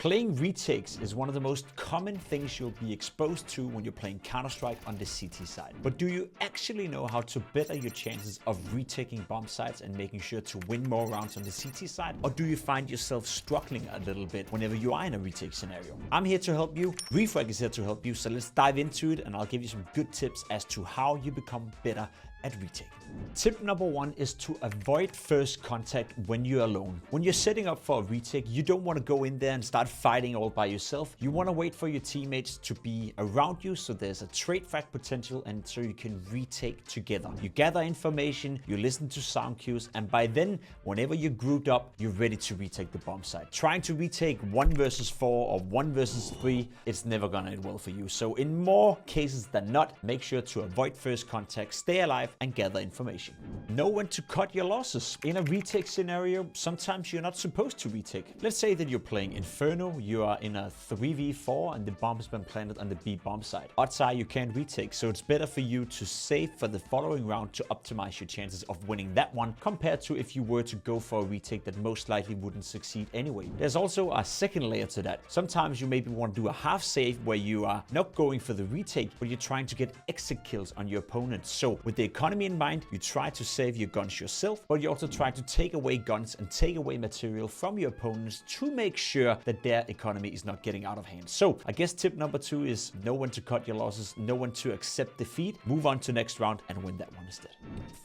Playing retakes is one of the most common things you'll be exposed to when you're playing Counter-Strike on the CT side. But do you actually know how to better your chances of retaking bomb sites and making sure to win more rounds on the CT side? Or do you find yourself struggling a little bit whenever you are in a retake scenario? I'm here to help you. Refrag is here to help you. So let's dive into it and I'll give you some good tips as to how you become better at retake. Tip number one is to avoid first contact when you're alone. When you're setting up for a retake, you don't want to go in there and start fighting all by yourself. You want to wait for your teammates to be around you so there's a trade frag potential and so you can retake together. You gather information, you listen to sound cues, and by then, whenever you're grouped up, you're ready to retake the bomb site. Trying to retake 1 versus 4 or 1 versus 3, it's never gonna end well for you. So in more cases than not, make sure to avoid first contact, stay alive, and gather information. Know when to cut your losses. In a retake scenario, sometimes you're not supposed to retake. Let's say that you're playing Inferno, you are in a 3v4 and the bomb has been planted on the B bomb side. Odds are you can't retake, so it's better for you to save for the following round to optimize your chances of winning that one compared to if you were to go for a retake that most likely wouldn't succeed anyway. There's also a second layer to that. Sometimes you maybe want to do a half save where you are not going for the retake, but you're trying to get exit kills on your opponent. So with the economy in mind, you try to save your guns yourself, but you also try to take away guns and take away material from your opponents to make sure that their economy is not getting out of hand. So I guess tip number 2 is know when to cut your losses, know when to accept defeat, move on to next round and win that one instead.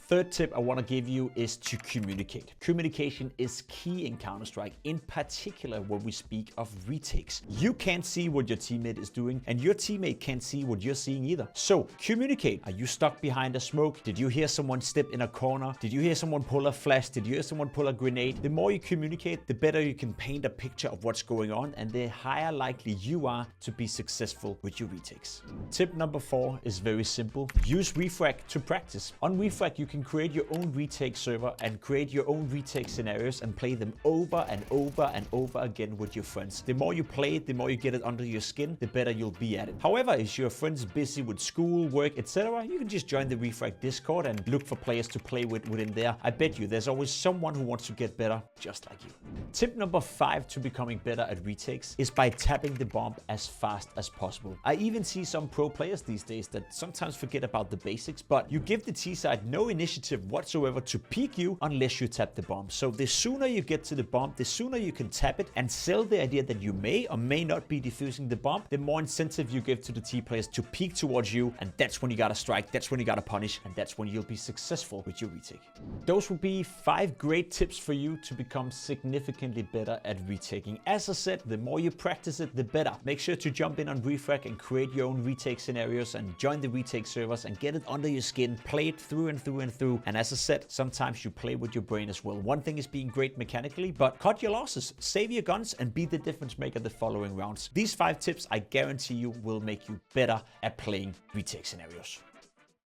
Third tip I want to give you is to communicate. Communication is key in Counter-Strike, in particular when we speak of retakes. You can't see what your teammate is doing and your teammate can't see what you're seeing either. So communicate. Are you stuck behind a smoke? Did you hear someone step in a corner? Did you hear someone pull a flash? Did you hear someone pull a grenade? The more you communicate, the better you can paint a picture of what's going on and the higher likely you are to be successful with your retakes. Tip number 4 is very simple. Use Refrag to practice. On Refrag, you can create your own retake server and create your own retake scenarios and play them over and over and over again with your friends. The more you play it, the more you get it under your skin, the better you'll be at it. However, if your friend's busy with school, work, etc., you can just join the Refrag Discord and look for players to play with within there. I bet you there's always someone who wants to get better just like you. Tip number 5 to becoming better at retakes is by tapping the bomb as fast as possible. I even see some pro players these days that sometimes forget about the basics, but you give the T side no initiative whatsoever to peek you unless you tap the bomb. So the sooner you get to the bomb, the sooner you can tap it and sell the idea that you may or may not be defusing the bomb, the more incentive you give to the T players to peek towards you, and that's when you gotta strike, that's when you gotta punish, and that's when you'll be successful with your retake. Those will be 5 great tips for you to become significantly better at retaking. As I said, the more you practice it, the better. Make sure to jump in on Refrag and create your own retake scenarios and join the retake servers and get it under your skin. Play it through and through and through. And as I said, sometimes you play with your brain as well. One thing is being great mechanically, but cut your losses, save your guns, and be the difference maker the following rounds. These 5 tips, I guarantee you, will make you better at playing retake scenarios.